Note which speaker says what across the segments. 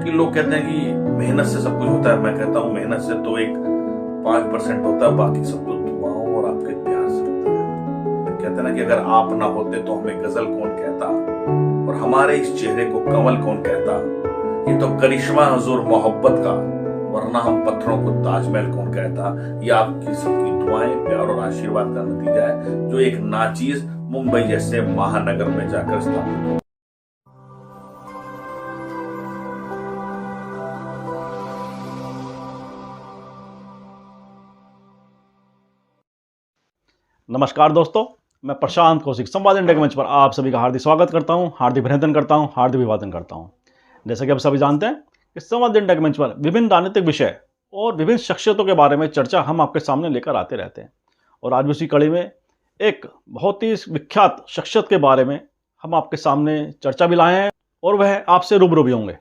Speaker 1: क्योंकि लोग कहते हैं कि मेहनत से सब कुछ होता है। मैं कहता हूँ मेहनत से तो एक 5% होता है, बाकी सब तो दुआओं और आपके प्यार से होता है। कहते हैं ना कि अगर आप ना होते तो हमें गजल कौन कहता, और हमारे इस चेहरे को कमल कौन कहता। ये तो करिश्मा हुजूर मोहब्बत का, वरना हम पत्थरों को ताजमहल कौन कहता। ये आपकी सबकी दुआएं, प्यार और आशीर्वाद का नतीजा है, जो एक नाचीज मुंबई जैसे महानगर में जाकर स्थापित हो।
Speaker 2: नमस्कार दोस्तों, मैं प्रशांत कौशिक संवाद इंडिया के मंच पर आप सभी का हार्दिक स्वागत करता हूं, हार्दिक अभिनंदन करता हूं, हार्दिक अभिवादन करता हूं। जैसा कि आप सभी जानते हैं कि संवाद इंडिया के मंच पर विभिन्न राजनीतिक विषय और विभिन्न शख्सियतों के बारे में चर्चा हम आपके सामने लेकर आते रहते हैं। और आज उसी कड़ी में एक बहुत ही विख्यात शख्सियत के बारे में हम आपके सामने चर्चा भी लाए हैं, और वह आपसे रूबरू भी होंगे।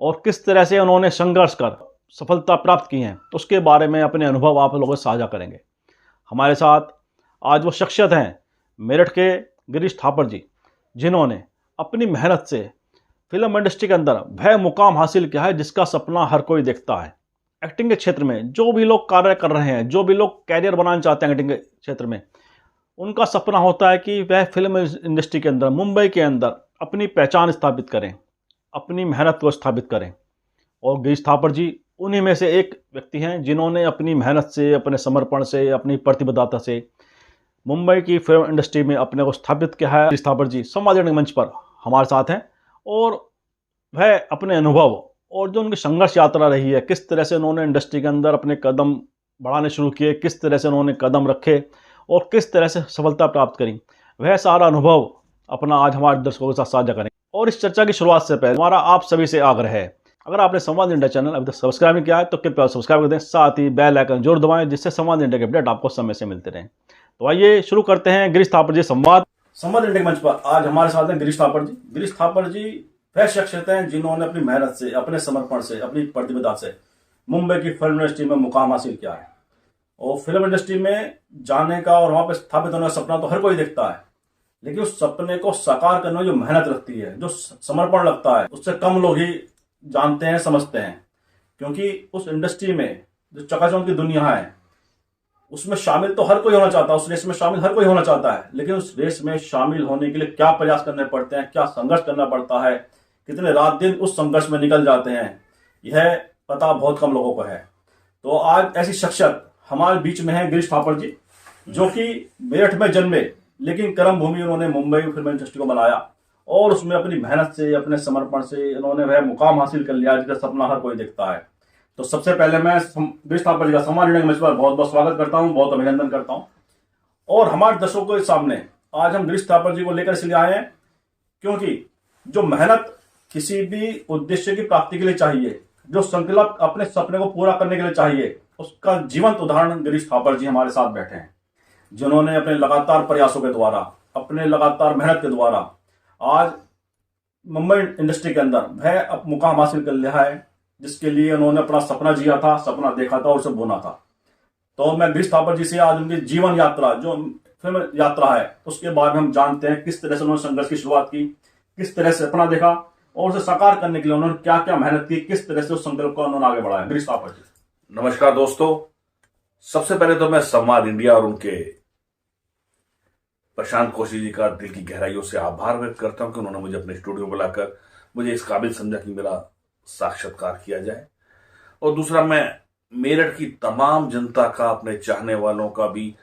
Speaker 2: और किस तरह से उन्होंने संघर्ष कर सफलता प्राप्त की है, उसके बारे में अपने अनुभव आप लोगों से साझा करेंगे। हमारे साथ आज वो शख्सियत हैं मेरठ के गिरीश थापर जी, जिन्होंने अपनी मेहनत से फिल्म इंडस्ट्री के अंदर वह मुकाम हासिल किया है जिसका सपना हर कोई देखता है। एक्टिंग के क्षेत्र में जो भी लोग कार्य कर रहे हैं, जो भी लोग कैरियर बनाना चाहते हैं एक्टिंग के क्षेत्र में, उनका सपना होता है कि वह फिल्म इंडस्ट्री के अंदर, मुंबई के अंदर अपनी पहचान स्थापित करें, अपनी मेहनत को स्थापित करें। और गिरीश थापर जी उन्हीं में से एक व्यक्ति हैं जिन्होंने अपनी मेहनत से, अपने समर्पण से, अपनी प्रतिबद्धता से मुंबई की फिल्म इंडस्ट्री में अपने को स्थापित किया है। गिरीश थापर जी संवाद इंडिया मंच पर हमारे साथ हैं, और वह अपने अनुभव और जो उनकी संघर्ष यात्रा रही है, किस तरह से उन्होंने इंडस्ट्री के अंदर अपने कदम बढ़ाने शुरू किए, किस तरह से उन्होंने कदम रखे और किस तरह से सफलता प्राप्त करी, वह सारा अनुभव अपना आज हमारे दर्शकों के साथ साझा करें। और इस चर्चा की शुरुआत से पहले हमारा आप सभी से आग्रह है, अगर आपने संवाद इंडिया चैनल अभी तक सब्सक्राइब नहीं किया है तो कृपया सब्सक्राइब कर दें, साथ ही बेल आइकन जरूर दबाएं, जिससे संवाद इंडिया के अपडेट आपको समय से मिलते रहें। तो आइए शुरू करते हैं गिरीश थापर जी संवाद इंडिया मंच पर। आज हमारे साथ हैं गिरीश थापर जी। गिरीश थापर जी वह शख्सियत हैं जिन्होंने अपनी मेहनत से, अपने समर्पण से, अपनी प्रतिबद्धता से मुंबई की फिल्म इंडस्ट्री में मुकाम हासिल किया है। और फिल्म इंडस्ट्री में जाने का और वहां पर स्थापित होने का सपना तो हर कोई देखता है, लेकिन उस सपने को साकार करने में जो मेहनत लगती है, जो समर्पण लगता है, उससे कम लोग ही जानते हैं, समझते हैं। क्योंकि उस इंडस्ट्री में जो चकाचौंध की दुनिया है, उसमें शामिल तो हर कोई होना चाहता है, उस रेस में शामिल हर कोई होना चाहता है, लेकिन उस रेस में शामिल होने के लिए क्या प्रयास करने पड़ते हैं, क्या संघर्ष करना पड़ता है, कितने रात दिन उस संघर्ष में निकल जाते हैं, यह पता बहुत कम लोगों को है। तो आज ऐसी शख्सियत हमारे बीच में है गिरीश थापर जी, जो कि मेरठ में जन्मे, लेकिन कर्म भूमि उन्होंने मुंबई फिल्म इंडस्ट्री को बनाया, और उसमें अपनी मेहनत से, अपने समर्पण से उन्होंने वह मुकाम हासिल कर लिया जिसका सपना हर कोई देखता है। तो सबसे पहले मैं गिरीश थापर जी का संवाद इंडिया मंच पर बहुत बहुत स्वागत करता हूं, बहुत अभिनंदन करता हूं। और हमारे दर्शकों के सामने आज हम गिरीश थापर जी को लेकर इसलिए आए हैं क्योंकि जो मेहनत किसी भी उद्देश्य की प्राप्ति के लिए चाहिए, जो संकल्प अपने सपने को पूरा करने के लिए चाहिए, उसका जीवंत उदाहरण गिरीश थापर जी हमारे साथ बैठे हैं, जिन्होंने अपने लगातार प्रयासों के द्वारा, अपने लगातार मेहनत के द्वारा आज मुंबई इंडस्ट्री के अंदर वह मुकाम हासिल कर लिया है जिसके लिए उन्होंने अपना सपना जिया था, सपना देखा था और उसे बुना था। तो मैं गिरीश थापर जी से आज उनकी जीवन यात्रा, जो फिल्म यात्रा है, उसके बारे में हम जानते हैं, किस तरह से उन्होंने संघर्ष की शुरुआत की, किस तरह से सपना देखा और उसे साकार करने के लिए उन्होंने क्या क्या मेहनत की, किस तरह से उस संकल्प को उन्होंने आगे बढ़ाया। गिरीश थापर जी
Speaker 1: नमस्कार दोस्तों। सबसे पहले तो मैं संवाद इंडिया और उनके प्रशांत कौशिक जी का दिल की गहराइयों से आभार व्यक्त करता हूं कि उन्होंने मुझे अपने स्टूडियो बुलाकर मुझे इस काबिल समझा कि मेरा साक्षात्कार किया जाए। और दूसरा, मैं मेरठ की तमाम जनता का, अपने चाहने वालों का भी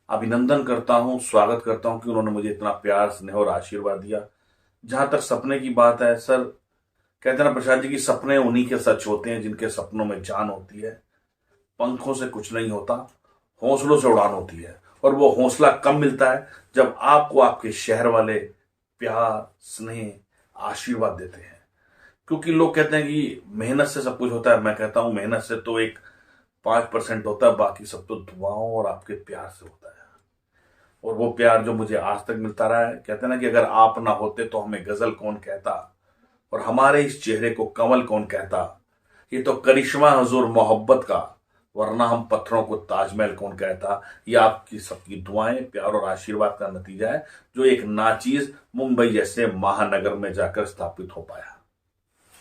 Speaker 1: अभिनंदन करता हूं, स्वागत करता हूं कि उन्होंने मुझे इतना प्यार, स्नेह और आशीर्वाद दिया। जहां तक सपने की बात है, सर कहते हैं ना प्रसाद जी की, सपने उन्हीं के सच होते हैं जिनके सपनों में जान होती है। पंखों से कुछ नहीं होता, हौसलों से उड़ान होती है। और वो हौसला कब मिलता है? जब आपको आपके शहर वाले प्यार, स्नेह, आशीर्वाद देते हैं। क्योंकि लोग कहते हैं कि मेहनत से सब कुछ होता है। मैं कहता हूं मेहनत से तो एक 5% होता है, बाकी सब तो दुआओं और आपके प्यार से होता है। और वो प्यार जो मुझे आज तक मिलता रहा है, कहते हैं ना कि अगर आप ना होते तो हमें गजल कौन कहता, और हमारे इस चेहरे को कमल कौन कहता। ये तो करिश्मा हुजूर मोहब्बत का, वरना हम पत्थरों को ताजमहल कौन कहता। ये आपकी सबकी दुआएं, प्यार और आशीर्वाद का नतीजा है, जो एक नाचीज मुंबई जैसे महानगर में जाकर स्थापित हो पाया।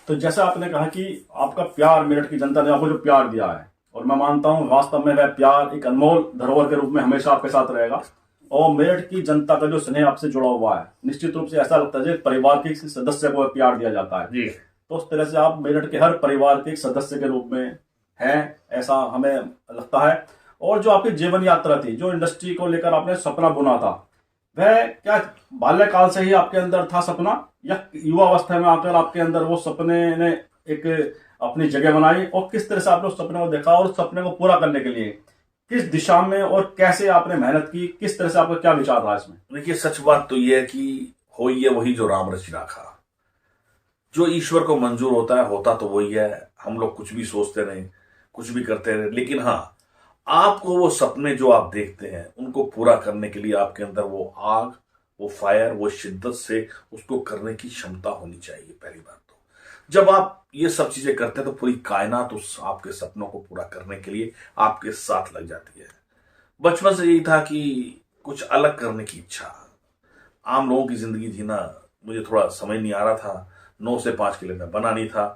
Speaker 2: तो जैसा आपने कहा कि आपका प्यार, मेरठ की जनता ने आपको जो प्यार दिया है, और मैं मानता हूं वास्तव में वह प्यार एक अनमोल धरोहर के रूप में हमेशा आपके साथ रहेगा। और मेरठ की जनता का जो स्नेह आपसे जुड़ा हुआ है, निश्चित रूप से ऐसा लगता है जैसे परिवार के किसी सदस्य को प्यार दिया जाता है
Speaker 1: जी।
Speaker 2: तो उस तरह से आप मेरठ के हर परिवार के एक सदस्य के रूप में हैं, ऐसा हमें लगता है। और जो आपकी जीवन यात्रा थी, जो इंडस्ट्री को लेकर आपने सपना बुना था, वह क्या बाल्यकाल से ही आपके अंदर था सपना, या युवा अवस्था में आकर आपके अंदर वो सपने ने एक अपनी जगह बनाई, और किस तरह से आपने उस सपने को देखा और उस सपने को पूरा करने के लिए किस दिशा में और कैसे आपने मेहनत की, किस तरह से आपका क्या विचार रहा इसमें?
Speaker 1: देखिए, सच बात तो यह है कि हो ही है वही जो राम रचि राखा। जो ईश्वर को मंजूर होता है, होता तो वही है। हम लोग कुछ भी सोचते नहीं, कुछ भी करते रहे, लेकिन हाँ, आपको वो सपने जो आप देखते हैं उनको पूरा करने के लिए आपके अंदर वो आग, वो फायर, वो शिद्दत से उसको करने की क्षमता होनी चाहिए। पहली बात तो जब आप ये सब चीजें करते हैं तो पूरी कायनात उस आपके सपनों को पूरा करने के लिए आपके साथ लग जाती है। बचपन से यही था कि कुछ अलग करने की इच्छा। आम लोगों की जिंदगी जीना मुझे थोड़ा समझ नहीं आ रहा था। 9 से 5 के लिए मैं बना नहीं था,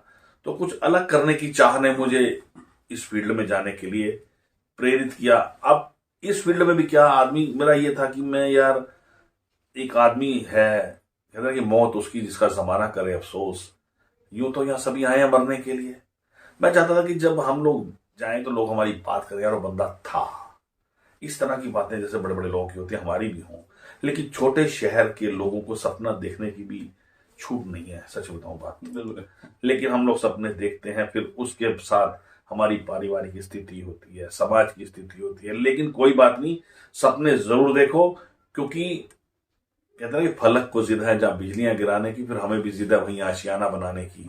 Speaker 1: तो कुछ अलग करने की चाह ने मुझे इस फील्ड में जाने के लिए प्रेरित किया। अब इस फील्ड में भी क्या आदमी, मेरा ये था कि मैं यार, एक आदमी है, कहते हैं कि मौत उसकी जिसका जमाना करे अफसोस, यूं तो यहाँ सभी आए हैं मरने के लिए। मैं चाहता था कि जब हम लोग जाएं तो लोग हमारी बात करें, यार वो बंदा था। इस तरह की बातें जैसे बड़े बड़े लोगों की होती है, हमारी भी हों, लेकिन छोटे शहर के लोगों को सपना देखने की भी छूट नहीं है, सच बताऊं बात। लेकिन हम लोग सपने देखते हैं, फिर उसके साथ हमारी पारिवारिक स्थिति होती है, समाज की स्थिति होती है, लेकिन कोई बात नहीं, सपने जरूर देखो, क्योंकि कहते हैं कि फलक को जिद है जहां बिजलियां गिराने की, फिर हमें भी जिद है वहीं आशियाना बनाने की।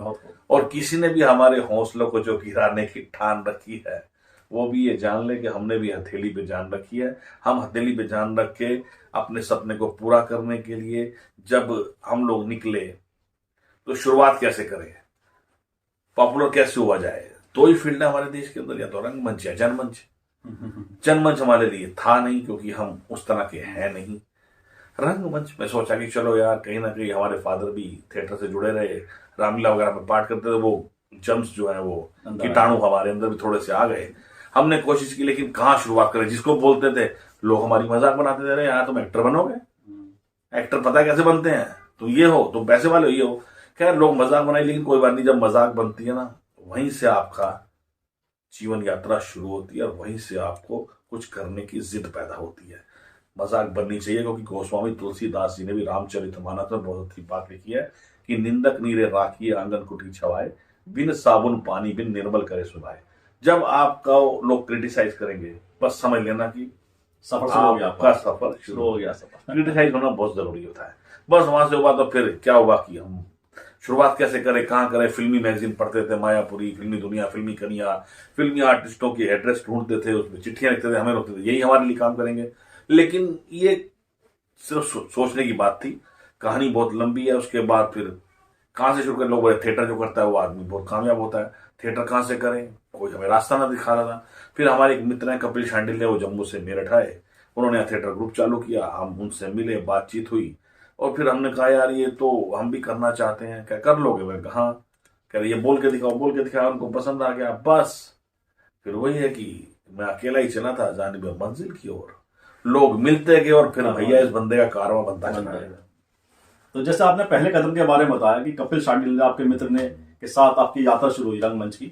Speaker 1: और किसी ने भी हमारे हौसलों को जो गिराने की ठान रखी है, वो भी ये जान ले कि हमने भी हथेली पे जान रखी है। हम हथेली पे जान रख के अपने सपने को पूरा करने के लिए जब हम लोग निकले, तो शुरुआत कैसे करें, पॉपुलर कैसे हुआ जाए। दो ही फील्ड है हमारे देश के अंदर, या तो रंगमंच या जनमंच। जनमंच हमारे लिए था नहीं, क्योंकि हम उस तरह के हैं नहीं। रंगमंच में सोचा कि चलो यार, कहीं ना कहीं हमारे फादर भी थिएटर से जुड़े रहे, रामलीला वगैरह में पाठ करते थे, वो जम्स जो है, वो कीटाणु हमारे अंदर भी थोड़े से आ गए। हमने कोशिश की, लेकिन कहाँ शुरुआत करें। जिसको बोलते थे लोग हमारी मजाक बनाते थे, रहे यार तुम एक्टर बनोगे, एक्टर पता है कैसे बनते हैं, तुम ये हो, तुम पैसे वाले हो, ये हो। खैर लोग मजाक बनाए, लेकिन कोई बात नहीं, जब मजाक बनती है ना, वहीं से आपका जीवन यात्रा शुरू होती है, और वहीं से आपको कुछ करने की जिद पैदा होती है। मजाक बननी चाहिए, क्योंकि गोस्वामी तुलसीदास जी ने भी रामचरितमानस में बहुत अच्छी बात लिखी है कि निंदक नीरे राखिए आंगन कुटी छवाए, बिन साबुन पानी बिन निर्मल करे सुनाए। जब आपका लोग क्रिटिसाइज करेंगे, बस समझ लेना कि
Speaker 2: सफर शुरू हो गया,
Speaker 1: आपका सफर शुरू हो गया। क्रिटिसाइज होना बहुत जरूरी होता है। बस वहां से हुआ तो फिर क्या हुआ कि हम शुरुआत कैसे करें, कहाँ करें। फिल्मी मैगजीन पढ़ते थे, मायापुरी, फिल्मी दुनिया, फिल्मी कनिया, फिल्मी आर्टिस्टों की एड्रेस ढूंढते थे, उसमें चिट्ठियां लिखते थे, हमें लगते थे यही हमारे लिए काम करेंगे। लेकिन ये सिर्फ सोचने की बात थी, कहानी बहुत लंबी है। उसके बाद फिर कहाँ से शुरू करें, लोग बोले थिएटर जो करता है वो आदमी बहुत कामयाब होता है, थिएटर कहाँ से करें, कोई हमें रास्ता ना दिखा रहा था। फिर हमारे एक मित्र हैं कपिल शांडिल्य, वो जम्मू से मेरठ आए, उन्होंने थिएटर ग्रुप चालू किया, हम उनसे मिले, बातचीत हुई, और फिर हमने कहा यार ये तो हम भी करना चाहते हैं, क्या कर लोगे। मैं कहा, कह रहे ये बोल के दिखाओ, बोल के दिखाया, उनको पसंद आ गया। बस फिर वही है कि मैं अकेला ही चला था जानिब मंजिल की ओर, लोग मिलते गए, और फिर भैया इस बंदे का कारवां बनता चला गया।
Speaker 2: तो जैसे आपने पहले कदम के बारे में बताया कि कपिल शांडिल्य आपके मित्र ने के साथ आपकी यात्रा शुरू हुई रंगमंच की,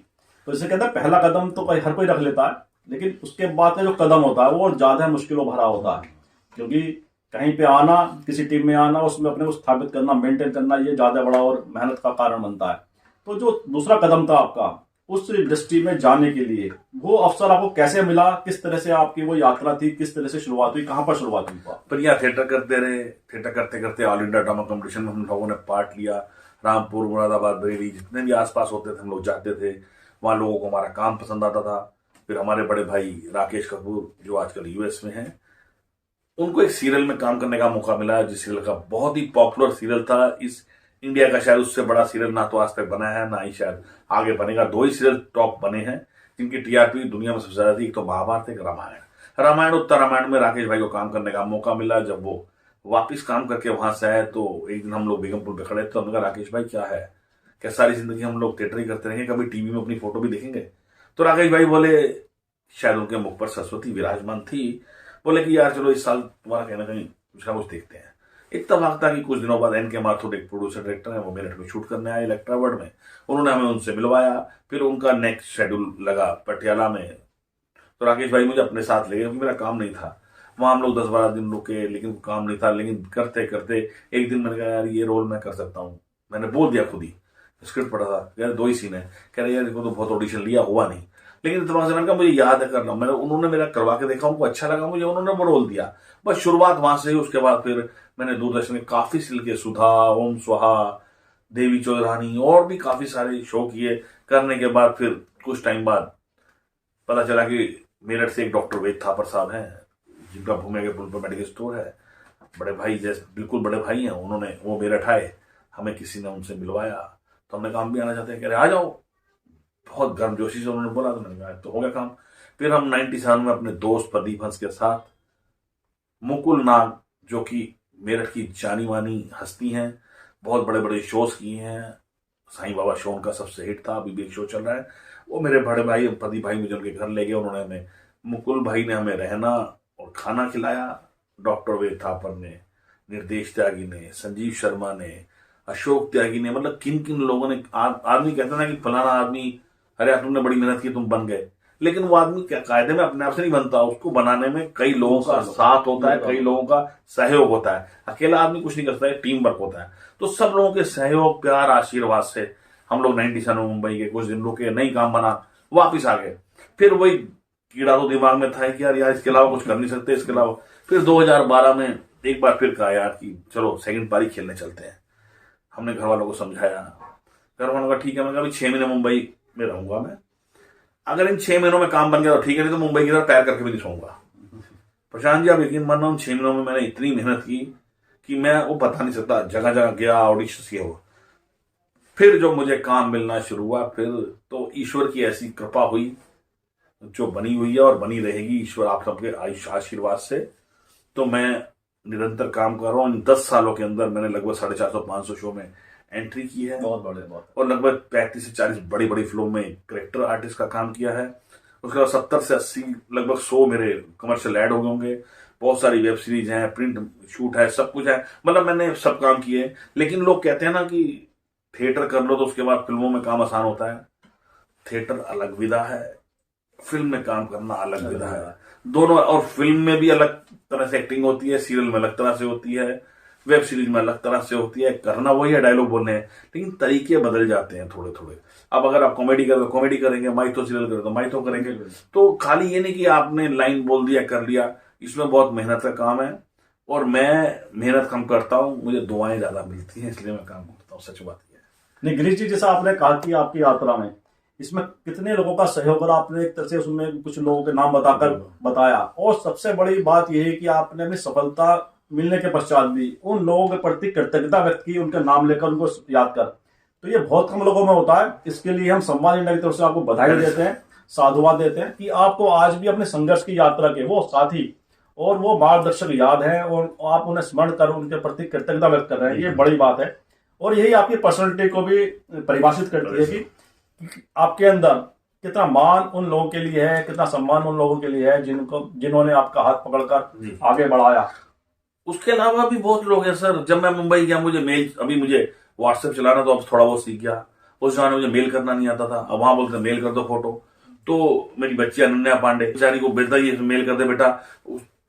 Speaker 2: तो इसे कहते हैं पहला कदम तो हर कोई रख लेता है, लेकिन उसके बाद का जो कदम होता है वो ज्यादा मुश्किलों भरा होता है, क्योंकि कहीं पे आना, किसी टीम में आना, उसमें अपने को स्थापित करना, मेंटेन करना, ये ज्यादा बड़ा और मेहनत का कारण बनता है। तो जो दूसरा कदम था आपका उस इंडस्ट्री में जाने के लिए, वो अवसर आपको कैसे मिला, किस तरह से आपकी वो यात्रा थी, किस तरह से शुरुआत हुई, कहाँ पर शुरुआत हुई?
Speaker 1: पर यहाँ थिएटर करते रहे, थिएटर करते करते ऑल इंडिया ड्रामा कंपटीशन में हम लोगों ने पार्ट लिया। रामपुर, मुरादाबाद, बरेली, जितने भी आसपास होते थे हम लोग जाते थे, वहाँ लोगों को हमारा काम पसंद आता था। फिर हमारे बड़े भाई राकेश कपूर, जो आजकल यूएस में हैं, उनको एक सीरियल में काम करने का मौका मिला, जिस सीरियल का बहुत ही पॉपुलर सीरियल था इस इंडिया का, शायद उससे बड़ा सीरियल ना तो आज तक बना है, ना ही शायद आगे बनेगा। 2 ही सीरियल टॉप बने हैं जिनकी टीआरपी दुनिया में सबसे ज्यादा थी, एक तो महाभारत, एक रामायण। रामायण, उत्तर रामायण में राकेश भाई को काम करने का मौका मिला। जब वो वापिस काम करके वहां से आए, तो एक दिन हम लोग बेगमपुर पे खड़े थे, तो हमने कहा राकेश भाई क्या है, क्या सारी जिंदगी हम लोग थिएटर ही करते रहेंगे, कभी टीवी में अपनी फोटो भी देखेंगे? तो राकेश भाई बोले, शायद उनके मुख पर सरस्वती विराजमान थी, बोले कि यार चलो इस साल तुम्हारा कहीं ना कहीं कुछ ना कुछ देखते हैं। इत्तेफाक था कि कुछ दिनों बाद एन के माथुर एक प्रोड्यूसर डायरेक्टर है, वो मेरठ में शूट करने आए इलेक्ट्रा वर्ल्ड में। उन्होंने हमें उनसे मिलवाया, फिर उनका नेक्स्ट शेड्यूल लगा पटियाला में। तो राकेश भाई मुझे अपने साथ ले गए क्योंकि मेरा काम नहीं था वहां। हम लोग 10-12 दिन रुके, लेकिन काम नहीं था। लेकिन करते करते एक दिन मैंने कहा यार ये रोल मैं कर सकता हूँ। मैंने बोल दिया खुद ही, स्क्रिप्ट पढ़ा था, यार 2 ही सीन है। कह रहे यार इसको तो बहुत ऑडिशन लिया, हुआ नहीं। लेकिन दिमाग से मैंने कहा मुझे याद है करना। मैंने उन्होंने मेरा करवा के देखा, उनको अच्छा लगा मुझे, उन्होंने वो रोल दिया। बस शुरुआत वहां से ही। उसके बाद फिर मैंने दूरदर्शन में काफी सीरियल किए, सुधा, ओम स्वाहा, देवी चौधरानी, और भी काफी सारे शो किए। करने के बाद फिर कुछ टाइम बाद पता चला कि मेरठ से एक डॉक्टर वेद थापर साहब हैं, जिनका भूमि के पुल पर मेडिकल स्टोर है, बड़े भाई जैसे, बिल्कुल बड़े भाई हैं। उन्होंने वो मेरठ आए, हमें किसी ने उनसे मिलवाया। तो हमने काम भी आना चाहते हैं, कह रहे आ जाओ। बहुत गर्मजोशी से उन्होंने बोला, तो मैंने कहा तो हो गया काम। फिर हम 97 में अपने दोस्त प्रदीप हंस के साथ मुकुल नाग, जो कि मेरठ की जानी मानी हस्ती हैं, बहुत बड़े बड़े शोज किए हैं। साईं बाबा शो उनका सबसे हिट था, अभी भी एक शो चल रहा है। वो मेरे बड़े भाई प्रदीप भाई मुझे उनके घर ले गए। उन्होंने हमें, मुकुल भाई ने हमें रहना और खाना खिलाया। डॉक्टर वेद थापर ने, निर्देश त्यागी ने, संजीव शर्मा ने, अशोक त्यागी ने, मतलब किन किन लोगों ने। आदमी कहता ना कि फलाना आदमी, अरे यार तुमने बड़ी मेहनत की, तुम बन गए। लेकिन वो आदमी क्या कायदे में अपने आप से नहीं बनता, उसको बनाने में कई लोगों का साथ होता है, कई लोगों का सहयोग होता है। अकेला आदमी कुछ नहीं कर सकता है, टीम वर्क होता है। तो सब लोगों के सहयोग, प्यार, आशीर्वाद से हम लोग 97 में मुंबई के कुछ दिन रुके, नहीं काम बना, वापिस आ गए। फिर वही कीड़ा तो दिमाग में था कि यार इसके अलावा कुछ कर नहीं सकते, इसके अलावा। फिर 2012 में एक बार फिर कहा यार कि चलो सेकंड पारी खेलने चलते हैं। हमने घर वालों को समझाया, घर वालों का ठीक है। मैं कहा 6 महीने मुंबई में रहूंगा मैं, अगर इन 6 महीनों में काम बन गया तो ठीक है, नहीं तो मुंबई की तरफ पैर करके भी नहीं सोऊंगा। प्रशांत जी आप यकीन मानना, उन 6 महीनों में मैंने इतनी मेहनत की कि मैं वो बता नहीं सकता। जगह जगह गया, ऑडिशन किया हुआ। फिर जो मुझे काम मिलना शुरू हुआ, फिर तो ईश्वर की ऐसी कृपा हुई जो बनी हुई है और बनी रहेगी, ईश्वर आप सबके आशीर्वाद से। तो मैं निरंतर काम कर रहा हूँ। इन 10 सालों के अंदर मैंने लगभग 450-500 शो में एंट्री की है,
Speaker 2: बहुत बड़े बात।
Speaker 1: और लगभग 35 से 40 बड़ी बड़ी फिल्मों में करेक्टर आर्टिस्ट का काम किया है। उसके बाद 70 से 80 लगभग 100 मेरे कमर्शियल ऐड हो गए होंगे। बहुत सारी वेब सीरीज हैं, प्रिंट शूट है, सब कुछ है। मतलब मैंने सब काम किए। लेकिन लोग कहते हैं ना कि थिएटर कर लो तो उसके बाद फिल्मों में काम आसान होता है। थिएटर अलग विधा है, फिल्म में काम करना अलग विधा है। दोनों, और फिल्म में भी अलग तरह से एक्टिंग होती है, सीरियल में अलग तरह से होती है, वेब सीरीज में अलग तरह से होती है। करना वही है, डायलॉग बोलने हैं, लेकिन तरीके बदल जाते हैं थोड़े थोड़े। अब अगर आप कॉमेडी करें तो कॉमेडी करेंगे, माइथो सीरियल करें तो माइथो करेंगे। तो खाली ये नहीं कि आपने लाइन बोल दिया कर लिया, इसमें बहुत मेहनत का काम है। और मैं मेहनत कम करता हूँ, मुझे दुआएं ज्यादा मिलती हैं, इसलिए मैं काम करता हूँ। सच बात यह है।
Speaker 2: नहीं गिरीश जी, जैसा आपने कहा कि आपकी यात्रा में इसमें कितने लोगों का सहयोग, और आपने एक तरह से उसमें कुछ लोगों के नाम बताकर बताया, और सबसे बड़ी बात यह है कि आपने अपनी सफलता मिलने के पश्चात भी उन लोगों के प्रति कृतज्ञता व्यक्त की, उनके नाम लेकर, उनको याद कर। तो ये बहुत कम लोगों में होता है। इसके लिए हम संवाद इंडिया की तरफ से आपको बधाई देते हैं, साधुवाद देते हैं कि आपको आज भी अपने संघर्ष की यात्रा के वो साथी और वो मार्गदर्शक याद है, और आप उन्हें स्मरण कर उनके प्रति कृतज्ञता व्यक्त कर रहे हैं। ये बड़ी बात है, और यही आपकी पर्सनैलिटी को भी परिभाषित करती है कि आपके अंदर कितना मान उन लोगों के लिए है, कितना सम्मान उन लोगों के लिए है जिन्होंने आपका हाथ पकड़कर आगे बढ़ाया।
Speaker 1: उसके अलावा भी बहुत लोग हैं सर। जब मैं मुंबई गया, मुझे मेल, अभी मुझे व्हाट्सएप चलाना तो अब थोड़ा बहुत सीख गया। उस जमाने मुझे मेल करना नहीं आता था, अब वहां बोलते मेल कर दो फोटो। तो मेरी बच्ची अनन्या पांडे बेचारी को बेटा ये मेल कर दे बेटा।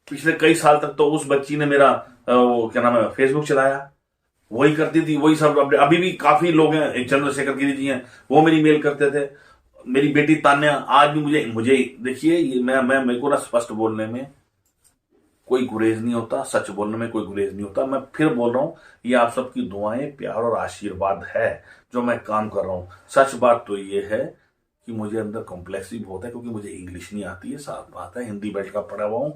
Speaker 1: पिछले कई साल तक तो उस बच्ची ने मेरा वो क्या नाम है, फेसबुक चलाया, वही करती थी, वही सब अपडेट। अभी भी काफी लोग हैं, एक चंद्रशेखर गिरी जी हैं, वो मेरी मेल करते थे। मेरी बेटी तान्या आज भी मुझे देखिए, ये मैं मेरे को ना स्पष्ट बोलने में कोई गुरेज नहीं होता, सच बोलने में कोई गुरेज नहीं होता। मैं फिर बोल रहा हूं, ये आप सबकी दुआएं, प्यार और आशीर्वाद है जो मैं काम कर रहा हूं। सच बात तो ये है कि मुझे अंदर कॉम्प्लेक्स भी बहुत है, क्योंकि मुझे इंग्लिश नहीं आती है, साफ बात है। हिंदी बेल्ट का पढ़ा हुआ हूं,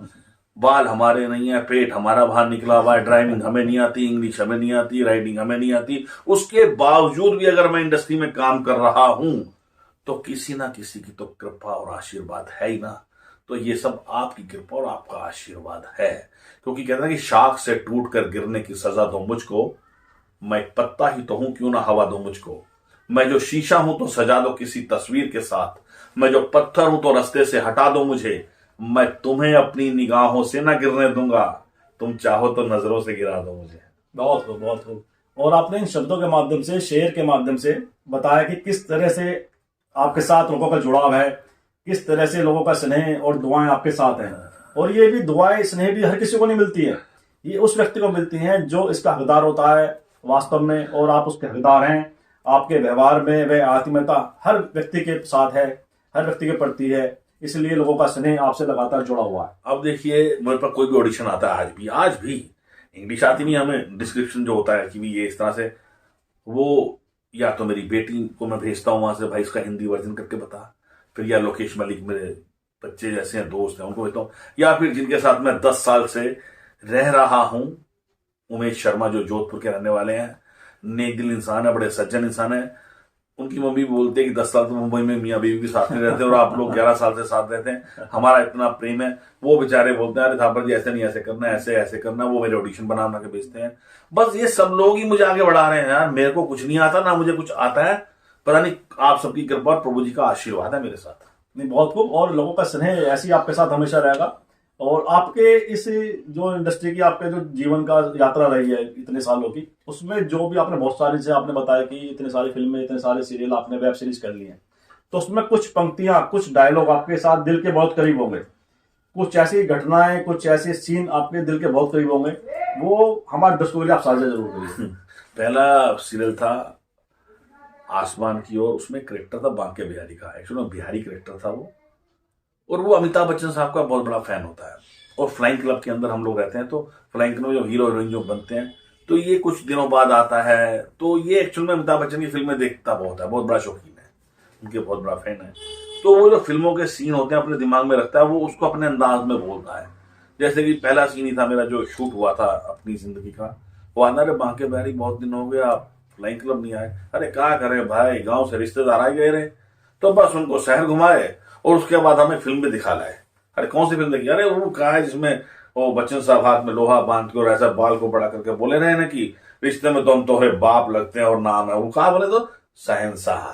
Speaker 1: बाल हमारे नहीं है, पेट हमारा बाहर निकला हुआ है, ड्राइविंग हमें नहीं आती, इंग्लिश हमें नहीं आती, राइटिंग हमें नहीं आती। उसके बावजूद भी अगर मैं इंडस्ट्री में काम कर रहा हूं तो किसी ना किसी की तो कृपा और आशीर्वाद है ही ना। तो ये सब आपकी कृपा और आपका आशीर्वाद है। क्योंकि कहते हैं कि शाख से टूट कर गिरने की सजा दो मुझको, मैं पत्ता ही तो हूं, क्यों ना हवा दो मुझको। मैं जो शीशा हूं तो सजा दो किसी तस्वीर के साथ, मैं जो पत्थर हूं तो रास्ते से हटा दो मुझे, मैं तुम्हें अपनी निगाहों से ना गिरने दूंगा, तुम चाहो तो नजरों से गिरा दो मुझे।
Speaker 2: बहुत खूब, बहुत खूब। और आपने इन शब्दों के माध्यम से, शेर के माध्यम से बताया कि किस तरह से आपके साथ लोगों का जुड़ाव है, किस तरह से लोगों का स्नेह और दुआएं आपके साथ हैं। और ये भी दुआएं, स्नेह भी हर किसी को नहीं मिलती है, ये उस व्यक्ति को मिलती हैं जो इसका हकदार होता है वास्तव में, और आप उसके हकदार हैं। आपके व्यवहार में वह आत्मीयता हर व्यक्ति के साथ है, हर व्यक्ति के प्रति है, इसलिए लोगों का स्नेह आपसे लगातार जुड़ा हुआ है।
Speaker 1: अब देखिए, मेरे पास कोई भी ऑडिशन आता है, आज भी इंग्लिश आती नहीं, हमें डिस्क्रिप्शन जो होता है कि भी ये इस तरह से, वो या तो मेरी बेटी को मैं भेजता हूँ वहां से, भाई इसका हिंदी वर्जन करके बता, फिर या लोकेश मलिक मेरे बच्चे जैसे हैं, दोस्त हैं, उनको भेजता हूँ, या फिर जिनके साथ मैं 10 साल से रह रहा हूं, उमेश शर्मा जो जोधपुर के रहने वाले हैं, नेक दिल इंसान है, बड़े सज्जन इंसान है। उनकी मम्मी बोलते हैं कि 10 साल तो मुंबई में मियाँ बीवी भी साथ में रहते हैं और आप लोग 11 साल से साथ रहते हैं, हमारा इतना प्रेम है। वो बेचारे बोलते हैं, अरे थापर जी ऐसे नहीं, ऐसे करना, ऐसे ऐसे करना, वो मेरे ऑडिशन बना बना के भेजते हैं। बस ये सब लोग ही मुझे आगे बढ़ा रहे हैं यार, मेरे को कुछ नहीं आता, ना मुझे कुछ आता है, पता नहीं, आप सबकी कृपा और प्रभु जी का आशीर्वाद है मेरे साथ।
Speaker 2: नहीं, बहुत खूब। और लोगों का स्नेह ऐसे ही आपके साथ हमेशा रहेगा। और आपके इस जो इंडस्ट्री की, आपके जो जीवन का यात्रा रही है इतने सालों की, उसमें जो भी आपने बहुत सारी से आपने बताया कि इतने सारी फिल्में, इतने सारे सीरियल, आपने वेब सीरीज कर ली हैं, तो उसमें कुछ पंक्तियां, कुछ डायलॉग आपके साथ दिल के बहुत करीब होंगे, कुछ ऐसी घटनाएं, कुछ ऐसे सीन आपके दिल के बहुत करीब होंगे, वो हमारे दर्शकों के लिए आप साझा जरूर करिए।
Speaker 1: पहला सीरियल था आसमान की ओर, उसमें करेक्टर था बांके बिहारी का, एक्चुअली बिहारी करेक्टर था वो, और वो अमिताभ बच्चन साहब का बहुत बड़ा फैन होता है। और फ्लाइंग क्लब के अंदर हम लोग रहते हैं, तो फ्लाइंग क्लब में जो हीरो हीरोइन जो बनते हैं, तो ये कुछ दिनों बाद आता है, तो ये एक्चुअल में अमिताभ बच्चन की फिल्में देखता बहुत है, बहुत बड़ा शौकीन है, उनके बहुत बड़ा फैन है। तो वो जो फिल्मों के सीन होते हैं अपने दिमाग में रखता है, वो उसको अपने अंदाज में बोलता है। जैसे कि पहला सीन ही था मेरा जो शूट हुआ था अपनी जिंदगी का, वो आना, अरे बांके बिहारी बहुत दिन हो गए आप फ्लाइंग क्लब नहीं आए, अरे क्या करें भाई, गांव से रिश्तेदार आ गए रहे, तो बस उनको शहर घुमाए और उसके बाद हमें फिल्म में दिखा लाए। अरे कौन सी फिल्म देखी? अरे वो कहा है जिसमें वो बच्चन साहब हाथ में लोहा बांध के और ऐसा बाल को बड़ा करके बोले रहे ना कि रिश्ते में तुम तोहरे बाप लगते हैं और नाम है, वो कहा बोले तो शहंशाह,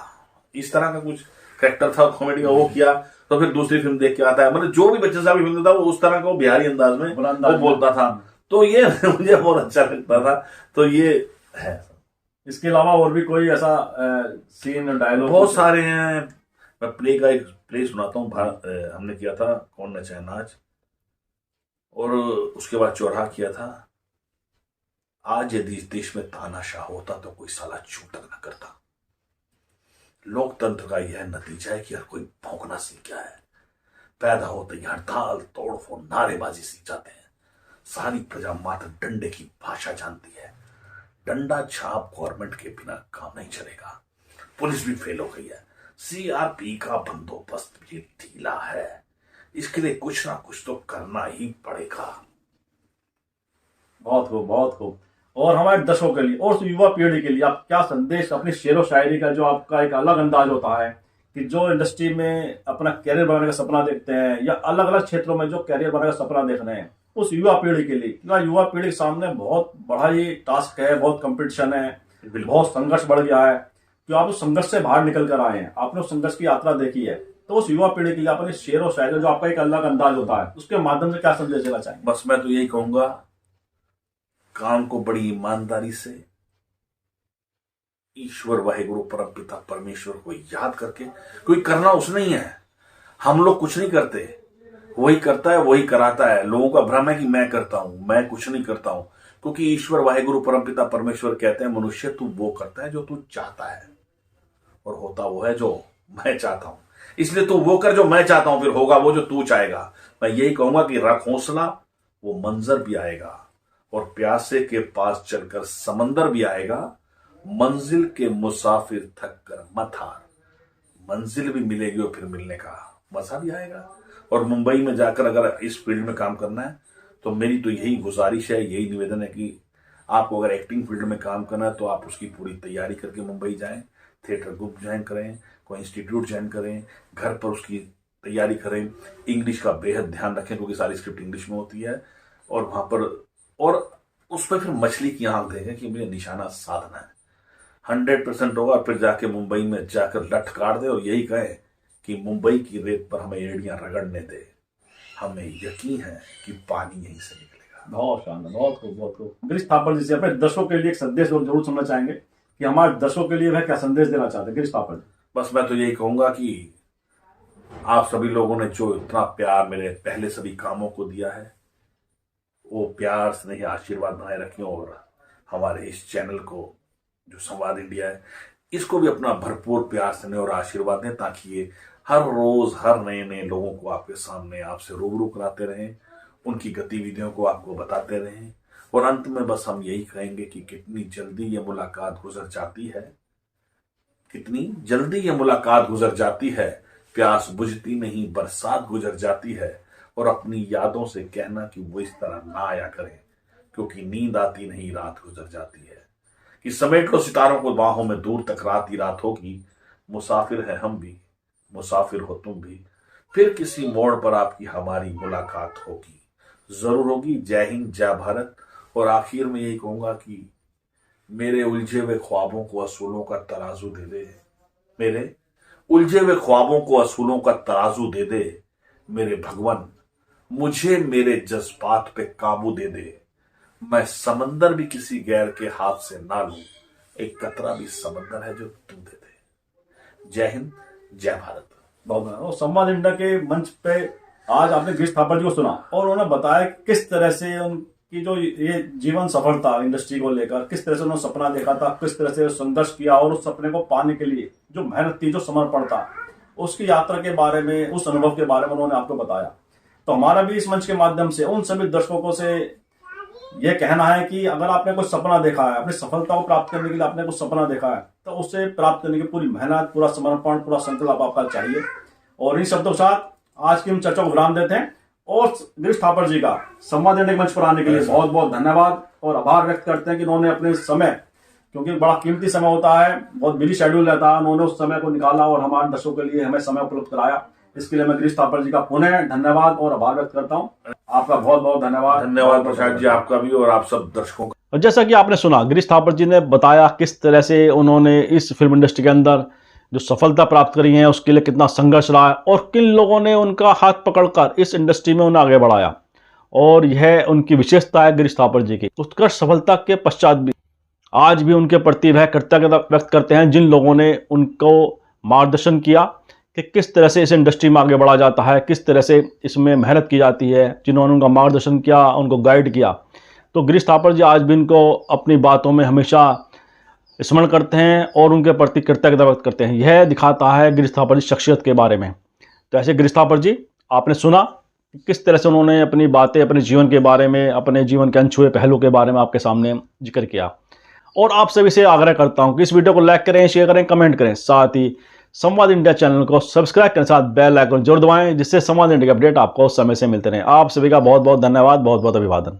Speaker 1: इस तरह का कुछ कैरेक्टर था कॉमेडी का, वो किया। तो फिर दूसरी फिल्म देख के आता है, मतलब जो भी बच्चन साहब की फिल्म था वो उस तरह का वो बिहारी अंदाज में वो बोलता था, तो ये मुझे बहुत अच्छा लगता था। तो ये है।
Speaker 2: इसके अलावा और भी कोई ऐसा सीन, डायलॉग?
Speaker 1: बहुत सारे हैं। मैं प्ले का एक प्ले सुनाता हूँ, हमने किया था कौन नचा है नाच, और उसके बाद चौराहा किया था। आज यदि इस देश में तानाशाह होता तो कोई साला चूं तक न करता। लोकतंत्र का यह नतीजा है कि हर कोई भौंकना सीख गया है। पैदा होते ही हड़ताल, तोड़फोड़, नारेबाजी सीख जाते हैं। सारी प्रजा मात्र डंडे की भाषा जानती है। डंडा छाप गवर्नमेंट के बिना काम नहीं चलेगा। पुलिस भी फेल हो गई है। सीआरपी का बंदोबस्त भी ढीला है। इसके लिए कुछ ना कुछ तो करना ही पड़ेगा।
Speaker 2: बहुत खूब, बहुत खूब। और हमारे दर्शकों के लिए और युवा पीढ़ी के लिए आप क्या संदेश, अपनी शेरो शायरी का जो आपका एक अलग अंदाज होता है, कि जो इंडस्ट्री में अपना कैरियर बनाने का सपना देखते हैं या अलग अलग क्षेत्रों में जो कैरियर बनाने का सपना देख रहे हैं, उस युवा पीढ़ी के लिए, युवा पीढ़ी के सामने बहुत बड़ा ये टास्क है, बहुत कंपटीशन है, बहुत संघर्ष बढ़ गया है, तो आप उस संघर्ष से बाहर निकल कर आए हैं, आपने उस संघर्ष की यात्रा देखी है, तो उस युवा पीढ़ी के लिए अपने शेर और शायरी जो आपका एक अलग अंदाज होता है, उसके माध्यम से क्या संदेश देना चाहेंगे?
Speaker 1: बस मैं तो यही कहूंगा, काम को बड़ी ईमानदारी से ईश्वर वाहिगुरु परम पिता परमेश्वर को याद करके, कोई करना उसने ही है, हम लोग कुछ नहीं करते, वही करता है, वही कराता है। लोगों का भ्रम है कि मैं करता हूं, मैं कुछ नहीं करता हूं, क्योंकि ईश्वर वाहिगुरु परम पिता परमेश्वर कहते हैं, मनुष्य तू वो करता है जो तू चाहता है, और होता वो है जो मैं चाहता हूं। इसलिए तू वो कर जो मैं चाहता हूं, फिर होगा वो जो तू चाहेगा। मैं यही कहूंगा कि रख हौसला, वो मंजर भी आएगा, और प्यासे के पास चलकर समंदर भी आएगा। मंजिल के मुसाफिर थक कर मत हार, मंजिल भी मिलेगी और फिर मिलने का मजा भी आएगा। और मुंबई में जाकर अगर इस फील्ड में काम करना है, तो मेरी तो यही गुजारिश है, यही निवेदन है कि आपको अगर एक्टिंग फील्ड में काम करना है तो आप उसकी पूरी तैयारी करके मुंबई जाएं, थिएटर ग्रुप ज्वाइन करें, कोई इंस्टीट्यूट ज्वाइन करें, घर पर उसकी तैयारी करें, इंग्लिश का बेहद ध्यान रखें क्योंकि सारी स्क्रिप्ट इंग्लिश में होती है, और वहां पर और उस पर फिर मछली की आंख देखें कि मुझे निशाना साधना है। 100% होगा, फिर जाके मुंबई में जाकर लठ काट दे और यही कहे कि मुंबई की रेत पर हमें एड़ियां रगड़ने दे, हमें यकीन है कि पानी यहीं से निकलेगा।
Speaker 2: बहुत शानदार, बहुत खूब, बहुत खूब। गिरीश थापर जी से अपने दर्शकों के लिए एक संदेश जरूर सुनना चाहेंगे कि हमारे दर्शकों के लिए वह क्या संदेश देना चाहते हैं गिरीश थापर जी?
Speaker 1: बस मैं तो यही कहूंगा कि आप सभी लोगों ने जो इतना प्यार मेरे पहले सभी कामों को दिया है, वो प्यार से नहीं आशीर्वाद बनाए रखें और हमारे इस चैनल को जो संवाद इंडिया है इसको भी अपना भरपूर प्यार से और आशीर्वाद दें, ताकि ये हर रोज हर नए नए लोगों को आपके सामने आपसे रूबरू कराते रहें, उनकी गतिविधियों को आपको बताते रहें। और अंत में बस हम यही कहेंगे कि कितनी जल्दी ये मुलाकात गुजर जाती है, कितनी जल्दी ये मुलाकात गुजर जाती है, प्यास बुझती नहीं बरसात गुजर जाती है। और अपनी यादों से कहना कि वो इस तरह ना आया करें, क्योंकि नींद आती नहीं रात गुजर जाती है। कि समेट लो सितारों को बाहों में, दूर तक रात ही रात होगी, मुसाफिर है हम भी, मुसाफिर हो तुम भी, फिर किसी मोड़ पर आपकी हमारी मुलाकात होगी, जरूर होगी। जय हिंद, जय भारत। और आखिर में यही कहूंगा कि मेरे उलझे हुए ख्वाबों को असूलों का तराजू दे दे, मेरे उलझे हुए ख्वाबों को असूलों का तराजू दे दे मेरे भगवान, मुझे मेरे जज्बात पे काबू दे दे। मैं समंदर भी किसी गैर के हाथ से ना लूं, एक कतरा भी समंदर है जो तू दे दे। जय हिंद, जय भारत।
Speaker 2: बहुत और संवाद इंडिया के मंच पे आज आपने गिरीश थापर जी को सुना और उन्होंने बताया किस तरह से उनकी जो ये जीवन सफल था इंडस्ट्री को लेकर, किस तरह से उन्होंने सपना देखा था, किस तरह से संघर्ष किया और उस सपने को पाने के लिए जो मेहनत थी, जो समर्पण था, उसकी यात्रा के बारे में, उस अनुभव के बारे में उन्होंने आपको बताया। तो हमारा भी इस मंच के माध्यम से उन सभी दर्शकों से यह कहना है कि अगर आपने कोई सपना देखा है, अपनी सफलता को प्राप्त करने के लिए आपने कुछ सपना देखा है, तो उसे प्राप्त करने की पूरी मेहनत, पूरा समर्पण, पूरा संकल्प आपका चाहिए। और इन शब्दों के साथ आज की हम चर्चा को विराम देते हैं और गिरीश थापर जी का संवाद इंडिया के मंच पर आने के लिए बहुत बहुत धन्यवाद और आभार व्यक्त करते हैं कि उन्होंने अपने समय, क्योंकि बड़ा कीमती समय होता है, बहुत बिजी शेड्यूल रहता है, उन्होंने उस समय को निकाला और हमारे दर्शकों के लिए हमें समय उपलब्ध कराया। इसके लिए मैं गिरीश थापर जी का पुनः धन्यवाद और आभार व्यक्त करता हूँ। आपका बहुत बहुत धन्यवाद।
Speaker 1: धन्यवाद प्रसाद जी, आपका भी और आप सब दर्शकों का।
Speaker 2: और जैसा कि आपने सुना, गिरीश थापर जी ने बताया किस तरह से उन्होंने इस फिल्म इंडस्ट्री के अंदर जो सफलता प्राप्त करी है उसके लिए कितना संघर्ष रहा है और किन लोगों ने उनका हाथ पकड़कर इस इंडस्ट्री में उन्हें आगे बढ़ाया। और यह उनकी विशेषता है गिरीश थापर जी की। उत्कृष्ट सफलता के पश्चात भी आज भी उनके प्रति वह कृतज्ञता व्यक्त करते हैं जिन लोगों ने उनको मार्गदर्शन किया कि किस तरह से इस इंडस्ट्री में आगे बढ़ा जाता है, किस तरह से इसमें मेहनत की जाती है, जिन्होंने उनका मार्गदर्शन किया, उनको गाइड किया। तो गिरीश थापर जी आज भी इनको अपनी बातों में हमेशा स्मरण करते हैं और उनके प्रति कृतज्ञता व्यक्त करते हैं। यह दिखाता है गिरीश थापर जी शख्सियत के बारे में। तो ऐसे गिरीश थापर जी, आपने सुना किस तरह से उन्होंने अपनी बातें अपने जीवन के बारे में, अपने जीवन के अनछुए पहलू के बारे में आपके सामने जिक्र किया। और आप सभी से आग्रह करता हूं कि इस वीडियो को लाइक करें, शेयर करें, कमेंट करें, साथ ही संवाद इंडिया चैनल को सब्सक्राइब करें, साथ बेल आइकन जरूर दबाएं, जिससे संवाद इंडिया के अपडेट आपको समय से मिलते रहें। आप सभी का बहुत बहुत धन्यवाद, बहुत बहुत अभिवादन।